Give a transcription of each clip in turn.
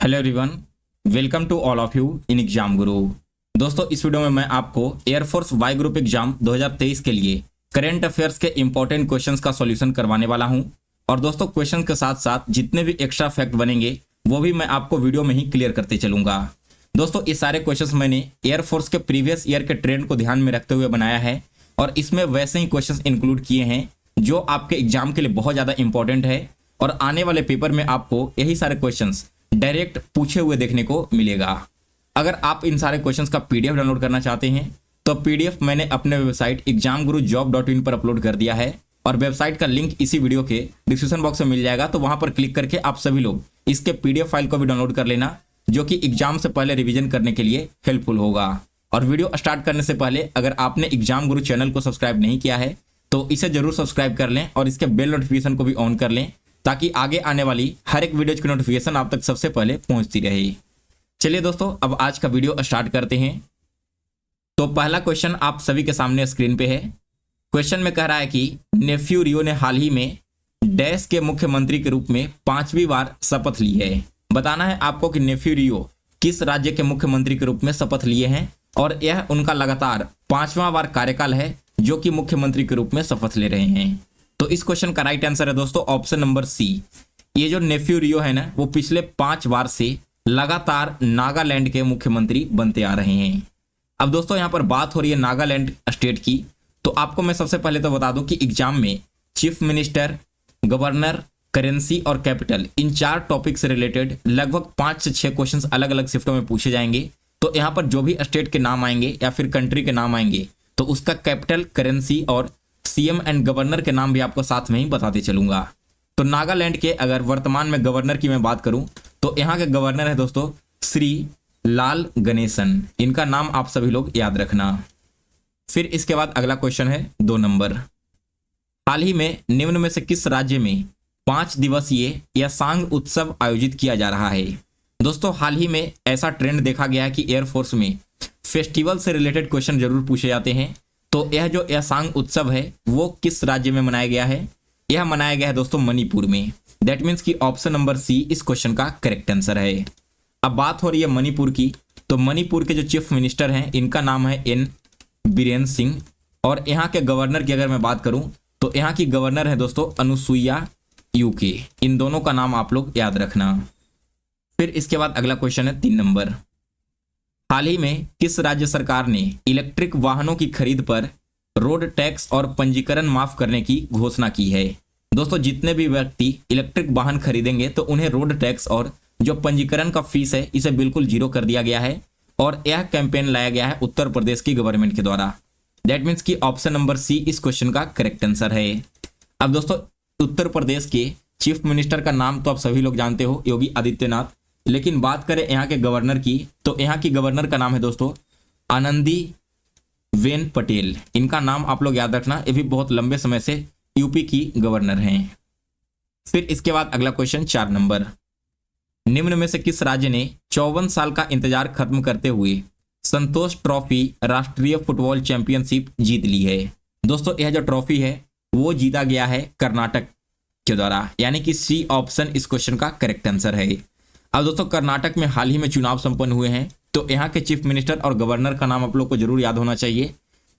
Hello everyone, welcome to all of you in exam guru. दोस्तों, इस video में मैं आपको एयरफोर्स वाई ग्रुप एग्जाम 2023 के लिए करंट अफेयर्स के इंपॉर्टेंट क्वेश्चंस का सॉल्यूशन करवाने वाला हूं। और दोस्तों, क्वेश्चन के साथ साथ जितने भी एक्स्ट्रा फैक्ट बनेंगे वो भी मैं आपको वीडियो में ही क्लियर करते चलूंगा। दोस्तों, ये सारे क्वेश्चंस मैंने एयरफोर्स के प्रीवियस ईयर के ट्रेंड को ध्यान में रखते हुए बनाया है और इसमें वैसे ही क्वेश्चंस इंक्लूड किए हैं जो आपके एग्जाम के लिए बहुत ज़्यादा इंपॉर्टेंट है और आने वाले पेपर में आपको यही सारे क्वेश्चंस डायरेक्ट पूछे हुए देखने को मिलेगा। अगर आप इन सारे क्वेश्चंस का पीडीएफ डाउनलोड करना चाहते हैं तो पीडीएफ मैंने अपने वेबसाइट examgurujob.in पर अपलोड कर दिया है और वेबसाइट का लिंक इसी वीडियो के डिस्क्रिप्शन बॉक्स में मिल जाएगा। तो वहां पर क्लिक करके आप सभी लोग इसके पीडीएफ फाइल को भी डाउनलोड कर लेना, जो कि एग्जाम से पहले रिविजन करने के लिए हेल्पफुल होगा। और वीडियो स्टार्ट करने से पहले अगर आपने एग्जाम गुरु चैनल को सब्सक्राइब नहीं किया है तो इसे जरूर सब्सक्राइब कर लें और इसके बेल नोटिफिकेशन को भी ऑन कर लें, ताकि आगे आने वाली हर एक वीडियो की नोटिफिकेशन आप तक सबसे पहले पहुंचती रहे। चलिए दोस्तों, अब आज का वीडियो स्टार्ट करते हैं। तो पहला क्वेश्चन आप सभी के सामने स्क्रीन पे है। क्वेश्चन में कह रहा है कि नेफ्यू रियो ने हाल ही में डैश के मुख्यमंत्री के रूप में 5वीं बार शपथ ली है। बताना है आपको कि नेफ्यू रियो किस राज्य के मुख्यमंत्री के रूप में शपथ लिए हैं और यह उनका लगातार 5वां बार कार्यकाल है जो कि मुख्यमंत्री के रूप में शपथ ले रहे हैं। तो इस क्वेश्चन का राइट आंसर है दोस्तों ऑप्शन नंबर सी। ये जो नेफ्यू रियो है ना, वो पिछले 5 बार से लगातार नागालैंड के मुख्यमंत्री बनते आ रहे हैं। अब दोस्तों, यहां पर बात हो रही है नागालैंड स्टेट की, तो आपको मैं सबसे पहले तो बता दूं कि एग्जाम में चीफ मिनिस्टर, गवर्नर, करेंसी और कैपिटल, इन 4 टॉपिक से रिलेटेड लगभग 5 से 6 क्वेश्चन अलग अलग शिफ्टों में पूछे जाएंगे। तो यहाँ पर जो भी स्टेट के नाम आएंगे या फिर कंट्री के नाम आएंगे तो उसका कैपिटल, करेंसी और सीएम एंड गवर्नर के नाम भी आपको साथ में ही बताते चलूंगा। तो नागालैंड के अगर वर्तमान में गवर्नर की मैं बात करूं तो यहाँ के गवर्नर है दोस्तों श्री लाल गणेशन। इनका नाम आप सभी लोग याद रखना। फिर इसके बाद अगला क्वेश्चन है 2 नंबर। हाल ही में निम्न में से किस राज्य में 5 दिवसीय यासांग उत्सव आयोजित किया जा रहा है? दोस्तों, हाल ही में ऐसा ट्रेंड देखा गया है कि एयरफोर्स में फेस्टिवल से रिलेटेड क्वेश्चन जरूर पूछे जाते हैं। तो यह जो यासांग उत्सव है वो किस राज्य में मनाया गया है? यह मनाया गया है दोस्तों मणिपुर में। दैट मीन्स कि ऑप्शन नंबर सी इस क्वेश्चन का करेक्ट आंसर है। अब बात हो रही है मणिपुर की, तो मणिपुर के जो चीफ मिनिस्टर हैं इनका नाम है एन बीरेन सिंह। और यहाँ के गवर्नर की अगर मैं बात करूँ तो यहाँ की गवर्नर है दोस्तों अनुसुईया यूके। इन दोनों का नाम आप लोग याद रखना। फिर इसके बाद अगला क्वेश्चन है 3 नंबर। हाल ही में किस राज्य सरकार ने इलेक्ट्रिक वाहनों की खरीद पर रोड टैक्स और पंजीकरण माफ करने की घोषणा की है? दोस्तों, जितने भी व्यक्ति इलेक्ट्रिक वाहन खरीदेंगे तो उन्हें रोड टैक्स और जो पंजीकरण का फीस है इसे बिल्कुल 0 कर दिया गया है। और यह कैंपेन लाया गया है उत्तर प्रदेश की गवर्नमेंट के द्वारा। दैट मीन्स कि ऑप्शन नंबर सी इस क्वेश्चन का करेक्ट आंसर है। अब दोस्तों, उत्तर प्रदेश के चीफ मिनिस्टर का नाम तो आप सभी लोग जानते हो, योगी आदित्यनाथ। लेकिन बात करें यहाँ के गवर्नर की तो यहाँ की गवर्नर का नाम है दोस्तों आनंदीबेन पटेल। इनका नाम आप लोग याद रखना, ये भी बहुत लंबे समय से यूपी की गवर्नर हैं। फिर इसके बाद अगला क्वेश्चन 4 नंबर। निम्न में से किस राज्य ने 54 साल का इंतजार खत्म करते हुए संतोष ट्रॉफी राष्ट्रीय फुटबॉल चैंपियनशिप जीत ली है? दोस्तों, यह जो ट्रॉफी है वो जीता गया है कर्नाटक के द्वारा, यानी कि सी ऑप्शन इस क्वेश्चन का करेक्ट आंसर है। अब दोस्तों, कर्नाटक में हाल ही में चुनाव संपन्न हुए हैं, तो यहाँ के चीफ मिनिस्टर और गवर्नर का नाम आप लोग को जरूर याद होना चाहिए।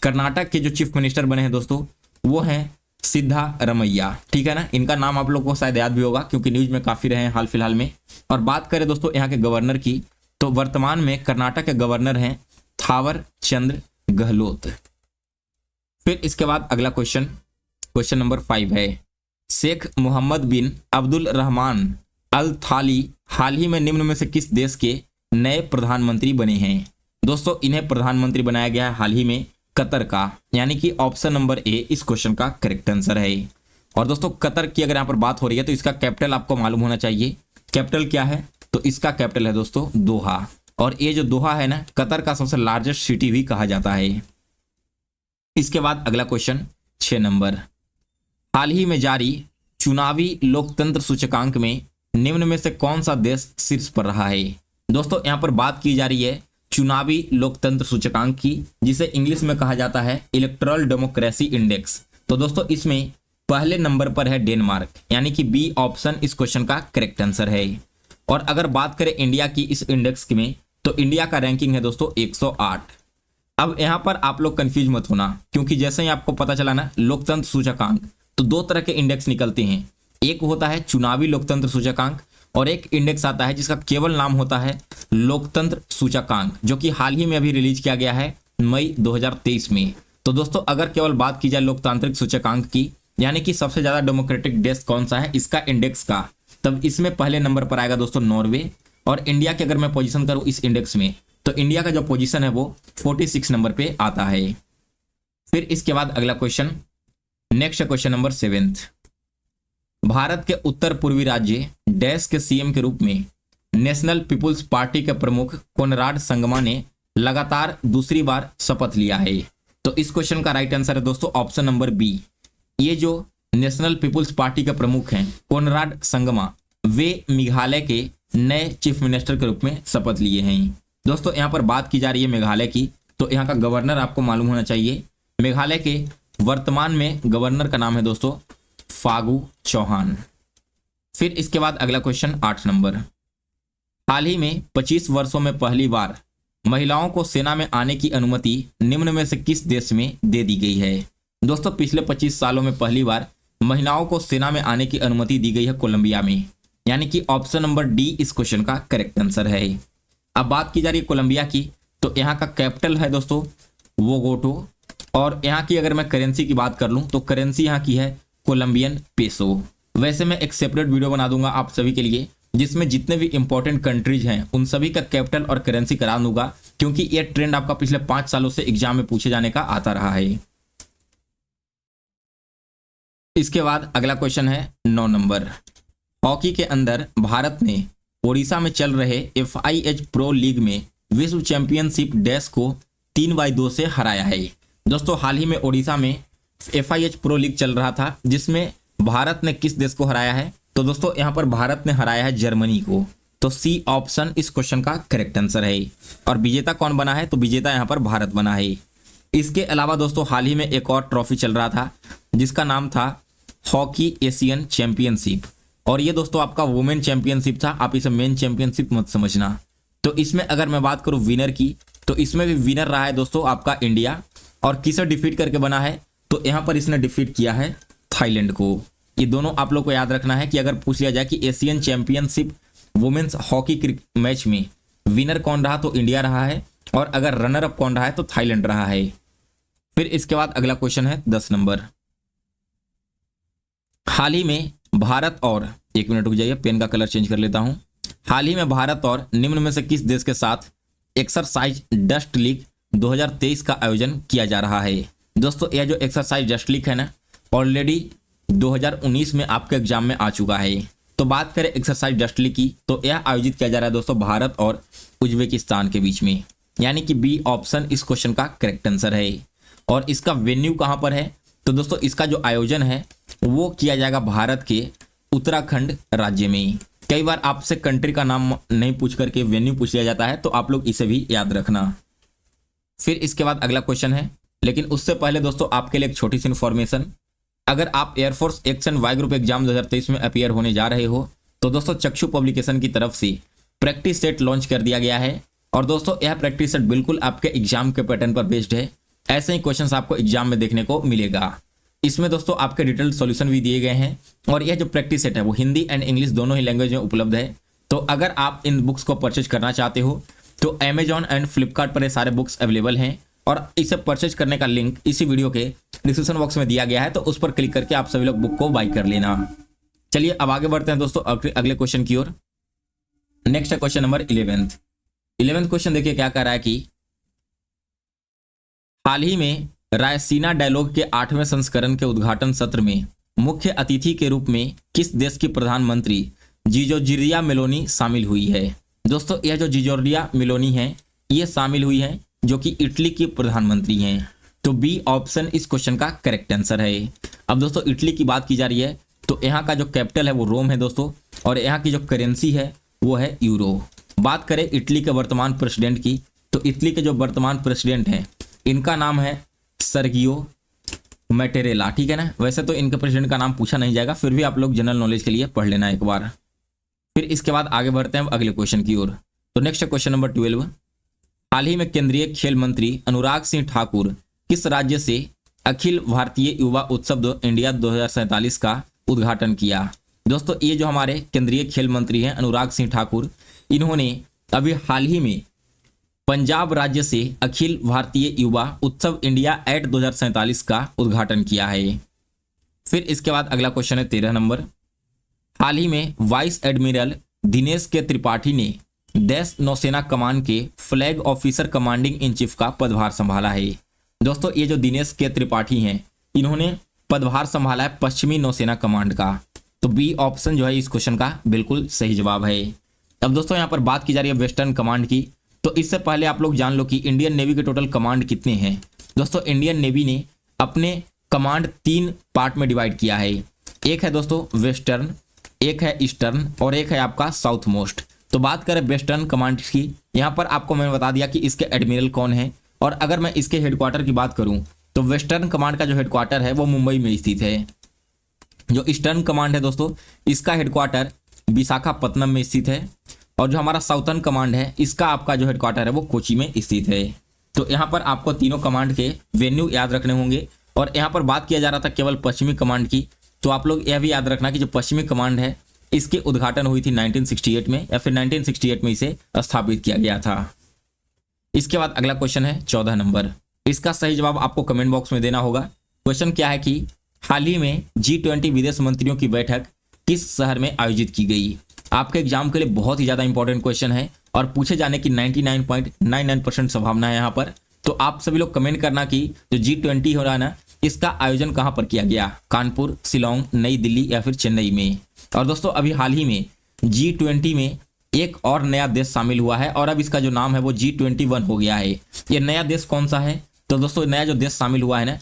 कर्नाटक के जो चीफ मिनिस्टर बने हैं दोस्तों वो हैं सिद्धारमैया, ठीक है ना। इनका नाम आप लोग को शायद याद भी होगा क्योंकि न्यूज में काफी रहे हैं हाल फिलहाल में। और बात करें दोस्तों यहाँ के गवर्नर की तो वर्तमान में कर्नाटक के गवर्नर हैं थावर चंद्र गहलोत। फिर इसके बाद अगला क्वेश्चन नंबर 5 है। शेख मोहम्मद बिन अब्दुल रहमान अल थाली हाल ही में निम्न में से किस देश के नए प्रधानमंत्री बने हैं? दोस्तों, इन्हें प्रधानमंत्री बनाया गया है हाल ही में कतर का, यानी कि ऑप्शन नंबर ए इस क्वेश्चन का करेक्ट आंसर है। और दोस्तों, कतर की अगर यहाँ पर बात हो रही है तो इसका कैपिटल आपको मालूम होना चाहिए। कैपिटल क्या है? तो इसका कैपिटल है दोस्तों दोहा। और ये जो दोहा है ना, कतर का सबसे लार्जेस्ट सिटी भी कहा जाता है। इसके बाद अगला क्वेश्चन 6 नंबर। हाल ही में जारी चुनावी लोकतंत्र सूचकांक में निम्न में से कौन सा देश शीर्ष पर रहा है? दोस्तों, यहाँ पर बात की जा रही है चुनावी लोकतंत्र सूचकांक की, जिसे इंग्लिश में कहा जाता है इलेक्टोरल डेमोक्रेसी इंडेक्स। तो दोस्तों, इसमें पहले नंबर पर है डेनमार्क, यानी कि बी ऑप्शन इस क्वेश्चन का करेक्ट आंसर है। और अगर बात करें इंडिया की इस इंडेक्स में, तो इंडिया का रैंकिंग है दोस्तों 108। अब यहाँ पर आप लोग कंफ्यूज मत होना, क्योंकि जैसे ही आपको पता चला ना लोकतंत्र सूचकांक, तो दो तरह के इंडेक्स निकलते हैं। एक होता है चुनावी लोकतंत्र सूचकांक और एक इंडेक्स आता है जिसका केवल नाम होता है लोकतंत्र सूचकांक, जो कि हाल ही में अभी रिलीज किया गया है मई 2023 में। तो दोस्तों अगर केवल बात की जाए लोकतांत्रिक सूचकांक की, यानी कि सबसे ज्यादा डेमोक्रेटिक देश कौन सा है इसका इंडेक्स का, तब इसमें पहले नंबर पर आएगा दोस्तों नॉर्वे। और इंडिया की अगर मैं पोजीशन करूं इस इंडेक्स में, तो इंडिया का जो पोजीशन है वो 46 नंबर पे आता है। फिर इसके बाद अगला question, next question number 7। Bharat के उत्तर पूर्वी राज्य डैश के सीएम के रूप में नेशनल पीपुल्स पार्टी के प्रमुख कोनराड संगमा ने लगातार दूसरी बार शपथ लिया है। तो इस क्वेश्चन का राइट आंसर है दोस्तों ऑप्शन नंबर बी। ये जो नेशनल पीपुल्स पार्टी के प्रमुख हैं कोनराड संगमा, वे मेघालय के नए चीफ मिनिस्टर के रूप में शपथ लिए हैं। दोस्तों यहाँ पर बात की जा रही है मेघालय की, तो यहाँ का गवर्नर आपको मालूम होना चाहिए। मेघालय के वर्तमान में गवर्नर का नाम है दोस्तों फागू चौहान। फिर इसके बाद अगला क्वेश्चन 8 नंबर। हाल ही में 25 वर्षों में पहली बार महिलाओं को सेना में आने की अनुमति निम्न में से किस देश में दे दी गई है? दोस्तों पिछले 25 सालों में पहली बार महिलाओं को सेना में आने की अनुमति दी गई है कोलंबिया में, यानी कि ऑप्शन नंबर डी इस क्वेश्चन का करेक्ट आंसर है। अब बात की जा रही है कोलंबिया की, तो यहाँ का कैपिटल है दोस्तों बोगोटो, और यहाँ की अगर मैं करेंसी की बात कर लूँ तो करेंसी यहाँ की है कोलंबियन पेसो। वैसे मैं एक सेपरेट वीडियो बना दूंगा आप सभी के लिए, जिसमें जितने भी इंपॉर्टेंट कंट्रीज हैं उन सभी का कैपिटल और करेंसी करा दूंगा, क्योंकि ये ट्रेंड आपका पिछले 5 सालों से एग्जाम में पूछे जाने का आता रहा है। इसके बाद अगला क्वेश्चन है 9 नंबर। हॉकी के अंदर भारत ने ओडिशा में चल रहे FIH प्रो लीग में विश्व चैंपियनशिप डैश को 3-2 से हराया है। दोस्तों हाल ही में ओडिशा में FIH प्रो लीग चल रहा था, जिसमें भारत ने किस देश को हराया है? तो दोस्तों यहाँ पर भारत ने हराया है जर्मनी को। तो सी ऑप्शन इस क्वेश्चन का करेक्ट आंसर है। और विजेता कौन बना है? तो विजेता यहाँ पर भारत बना है। इसके अलावा दोस्तों हाल ही में एक और ट्रॉफी चल रहा था जिसका नाम था हॉकी एशियन चैंपियनशिप, और ये दोस्तों आपका वुमेन चैंपियनशिप था, आप इसे मेन चैंपियनशिप मत समझना। तो इसमें अगर मैं बात करूं विनर की, तो इसमें भी विनर रहा है दोस्तों आपका इंडिया। और किसे डिफीट करके बना है? तो यहाँ पर इसने डिफीट किया है थाईलैंड को। ये दोनों आप लोग को याद रखना है कि अगर पूछ लिया जाए कि Asian championship women's hockey match में विनर कौन रहा, तो इंडिया रहा है, और अगर रनर अप कौन रहा है तो थाईलैंड रहा है। फिर इसके बाद अगला क्वेश्चन है 10 नंबर। हाल ही में भारत और, एक मिनट रुक जाइए पेन का कलर चेंज कर लेता हूं। हाल ही में भारत और निम्न में से किस देश के साथ एक्सरसाइज डस्ट लीग 2023 का आयोजन किया जा रहा है? दोस्तों यह जो एक्सरसाइज डस्ट लीग है ना, ऑलरेडी 2019 में आपके एग्जाम में आ चुका है। तो बात करें एक्सरसाइज डस्ट लीग की, तो यह आयोजित किया जा रहा है दोस्तों भारत और उज्बेकिस्तान के बीच में, यानी कि बी ऑप्शन इस क्वेश्चन का करेक्ट आंसर है। और इसका वेन्यू कहां पर है? तो दोस्तों इसका जो आयोजन है वो किया जाएगा भारत के उत्तराखंड राज्य में। कई बार आपसे कंट्री का नाम नहीं पूछ करके वेन्यू पूछ लिया जाता है, तो आप लोग इसे भी याद रखना। फिर इसके बाद अगला क्वेश्चन है, लेकिन उससे पहले दोस्तों आपके लिए एक छोटी सी इन्फॉर्मेशन। अगर आप air force X Y group exam 2023 में अपीयर होने जा रहे हो, तो दोस्तों चक्षु पब्लिकेशन की तरफ से प्रैक्टिस सेट लॉन्च कर दिया गया है। और दोस्तों यह प्रैक्टिस सेट बिल्कुल आपके एग्जाम के पैटर्न पर बेस्ड है। ऐसे ही क्वेश्चंस आपको एग्जाम में देखने को मिलेगा। इसमें दोस्तों आपके डिटेल्ड सॉल्यूशन भी दिए गए हैं, और यह जो प्रैक्टिस सेट है वो हिंदी एंड इंग्लिश दोनों ही लैंग्वेज में उपलब्ध है। तो अगर आप इन बुक्स को परचेज करना चाहते हो तो अमेजॉन एंड फ्लिपकार्ट पर ये सारे बुक्स अवेलेबल हैं, और इसे परचेज करने का लिंक इसी वीडियो के डिस्क्रिप्शन बॉक्स में दिया गया है, तो उस पर क्लिक करके आप सभी लोग बुक को बाय कर लेना। चलिए अब आगे बढ़ते हैं दोस्तों अगले क्वेश्चन की ओर। नेक्स्ट है क्वेश्चन नंबर 11th क्वेश्चन। देखिए क्या कह रहा है कि हाल ही में रायसीना डायलॉग के 8वें संस्करण के उद्घाटन सत्र में मुख्य अतिथि के रूप में किस देश की प्रधानमंत्री जिजोर्जिया मेलोनी शामिल हुई है? दोस्तों यह जो जिजोर्जिया मेलोनी है ये शामिल हुई है, जो कि इटली की प्रधानमंत्री हैं। तो बी ऑप्शन इस क्वेश्चन का करेक्ट आंसर है। अब दोस्तों इटली की बात की जा रही है, तो यहाँ का जो कैपिटल है वो रोम है दोस्तों, और यहाँ की जो करेंसी है वो है यूरो। बात करें इटली के वर्तमान प्रेसिडेंट की, तो इटली के जो वर्तमान प्रेसिडेंट हैं इनका नाम है सर्गियो मैटेरेला, ठीक है ना। वैसे तो इनके प्रेसिडेंट का नाम पूछा नहीं जाएगा, फिर भी आप लोग जनरल नॉलेज के लिए पढ़ लेना एक बार। फिर इसके बाद आगे बढ़ते हैं अगले क्वेश्चन की ओर। तो नेक्स्ट क्वेश्चन नंबर 12, हाल ही में केंद्रीय खेल मंत्री अनुराग सिंह ठाकुर किस राज्य से अखिल भारतीय युवा उत्सव इंडिया 2047 का उद्घाटन किया? दोस्तों ये जो हमारे केंद्रीय खेल मंत्री हैं अनुराग सिंह ठाकुर, इन्होंने अभी हाल ही में पंजाब राज्य से अखिल भारतीय युवा उत्सव इंडिया एट 2047 का उद्घाटन किया है। फिर इसके बाद अगला क्वेश्चन है 13 नंबर, हाल ही में वाइस एडमिरल दिनेश के त्रिपाठी ने डैश नौसेना कमान के flag officer commanding in chief का पदभार संभाला है। दोस्तों ये जो दिनेश के त्रिपाठी हैं, इन्होंने पदभार संभाला है पश्चिमी नौसेना कमांड का। तो बी ऑप्शन जो है इस क्वेश्चन का बिल्कुल सही जवाब है। अब दोस्तों यहाँ पर बात की जा रही है वेस्टर्न कमांड की, तो इससे पहले आप लोग जान लो कि इंडियन नेवी के टोटल कमांड कितने हैं। दोस्तों इंडियन नेवी ने अपने कमांड 3 पार्ट में डिवाइड किया है। एक है दोस्तों वेस्टर्न, एक है ईस्टर्न और एक है आपका साउथ मोस्ट। तो बात करें वेस्टर्न कमांड की, यहाँ पर आपको मैंने बता दिया कि इसके एडमिरल कौन है। और अगर मैं इसके हेडक्वार्टर की बात करूं तो वेस्टर्न कमांड का जो हेडक्वार्टर है वो मुंबई में स्थित है। जो ईस्टर्न कमांड है दोस्तों, इसका हेडक्वार्टर विशाखापत्तनम में स्थित है। और जो हमारा साउथर्न कमांड है, इसका आपका जो हेडक्वार्टर है वो कोची में स्थित है। तो यहाँ पर आपको तीनों कमांड के वेन्यू याद रखने होंगे। और यहाँ पर बात किया जा रहा था केवल पश्चिमी कमांड की, तो आप लोग यह भी याद रखना कि जो पश्चिमी कमांड है इसकी उद्घाटन हुई थी 1968 में, या फिर 1968 में इसे स्थापित किया गया था। इसके बाद अगला क्वेश्चन है 14 नंबर, इसका सही जवाब आपको कमेंट बॉक्स में देना होगा। क्वेश्चन क्या है कि हाल ही में G20 विदेश मंत्रियों की बैठक किस शहर में आयोजित की गई? आपके एग्जाम के लिए बहुत ही ज्यादा इंपॉर्टेंट क्वेश्चन है और पूछे जाने की 99.99% संभावना है यहाँ पर। तो आप सभी लोग कमेंट करना कि जो G20 हो रहा है ना, इसका आयोजन कहाँ पर किया गया? कानपुर, शिलोंग, नई दिल्ली या फिर चेन्नई में। और दोस्तों अभी हाल ही में G20 में एक और नया देश शामिल हुआ है और अब इसका जो नाम है वो G21 हो गया है। ये नया देश कौन सा है? तो दोस्तों नया जो देश शामिल हुआ है ना,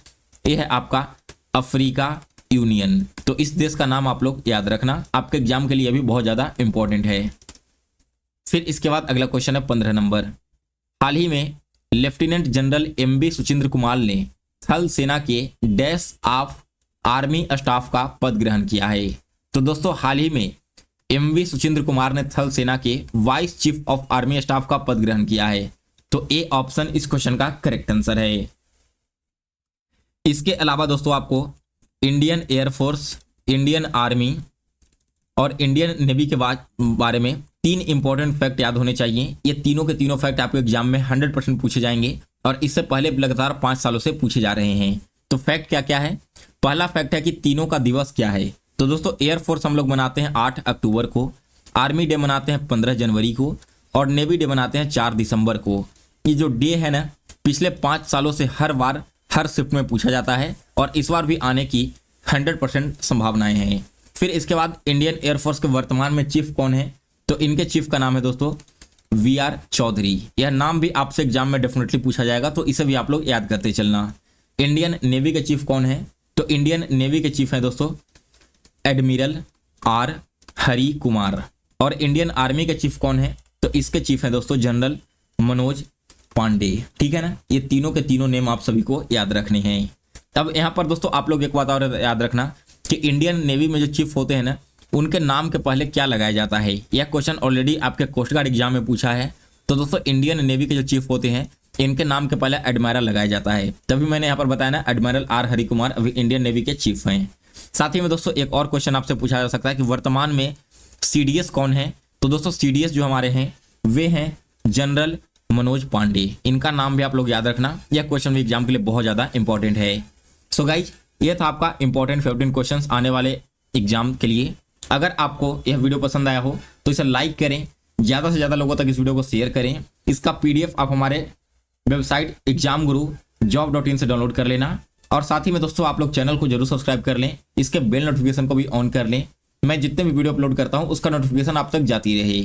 ये है आपका अफ्रीका यूनियन। तो इस देश का नाम आप लोग याद रखना, आपके एग्जाम के लिए भी बहुत ज्यादा इंपॉर्टेंट है। फिर इसके बाद अगला क्वेश्चन है 15 नंबर, हाल ही में lieutenant general MB Suchindra Kumar ने थल सेना के डैश ऑफ आर्मी स्टाफ का पद ग्रहण किया है। तो दोस्तों हाल ही में MB सुचिंद्र कुमार ने थल सेना के vice chief of army staff का पद ग्रहण किया है। तो ए ऑप्शन इस क्वेश्चन का करेक्ट आंसर है। इसके अलावा दोस्तों आपको इंडियन एयरफोर्स, इंडियन आर्मी और इंडियन नेवी के बारे में 3 इंपॉर्टेंट फैक्ट याद होने चाहिए। ये तीनों के तीनों फैक्ट आपके एग्जाम में 100% पूछे जाएंगे और इससे पहले लगातार 5 सालों से पूछे जा रहे हैं। तो फैक्ट क्या क्या है? पहला फैक्ट है कि तीनों का दिवस क्या है। तो दोस्तों एयरफोर्स हम लोग मनाते हैं 8 अक्टूबर को, आर्मी डे मनाते हैं 15 जनवरी को और नेवी डे मनाते हैं 4 दिसंबर को। ये जो डे है ना, पिछले 5 सालों से हर बार हर शिफ्ट में पूछा जाता है और इस बार भी आने की 100% संभावनाएं हैं। फिर इसके बाद इंडियन एयरफोर्स के वर्तमान में चीफ कौन है? तो इनके चीफ का नाम है दोस्तों VR चौधरी। यह नाम भी आपसे एग्जाम में डेफिनेटली पूछा जाएगा, तो इसे भी आप लोग याद करते चलना। इंडियन नेवी के चीफ कौन है? तो इंडियन नेवी के चीफ है दोस्तों एडमिरल R हरि कुमार। और इंडियन आर्मी के चीफ कौन है? तो इसके चीफ है दोस्तों जनरल मनोज पांडे। ठीक है ना, ये तीनों के तीनों नेम आप सभी को याद रखने हैं। अब यहाँ पर दोस्तों आप लोग एक बात और याद रखना कि इंडियन नेवी में जो चीफ होते हैं ना, उनके नाम के पहले क्या लगाया जाता है। यह क्वेश्चन ऑलरेडी आपके कोस्ट गार्ड एग्जाम में पूछा है। तो दोस्तों इंडियन नेवी के जो चीफ होते हैं, इनके नाम के पहले एडमिरल लगाया जाता है। तभी मैंने यहाँ पर बताया ना, एडमिरल R हरि कुमार अभी इंडियन नेवी के चीफ हैं। साथ ही में दोस्तों एक और क्वेश्चन आपसे पूछा जा सकता है कि वर्तमान में CDS कौन है? तो दोस्तों CDS जो हमारे हैं वे हैं जनरल मनोज पांडे। इनका नाम भी आप लोग याद रखना, यह क्वेश्चन भी एग्जाम के लिए बहुत ज्यादा इंपॉर्टेंट है। सो गाइज ये था आपका इंपॉर्टेंट 15 क्वेश्चंस आने वाले एग्जाम के लिए। अगर आपको यह वीडियो पसंद आया हो तो इसे लाइक करें, ज़्यादा से ज़्यादा लोगों तक इस वीडियो को शेयर करें। इसका PDF आप हमारे वेबसाइट examguru.job.in से डाउनलोड कर लेना। और साथ ही में दोस्तों आप लोग चैनल को जरूर सब्सक्राइब कर लें, इसके बेल नोटिफिकेशन को भी ऑन कर लें। मैं जितने भी वीडियो अपलोड करता हूँ उसका नोटिफिकेशन आप तक जाती रहे।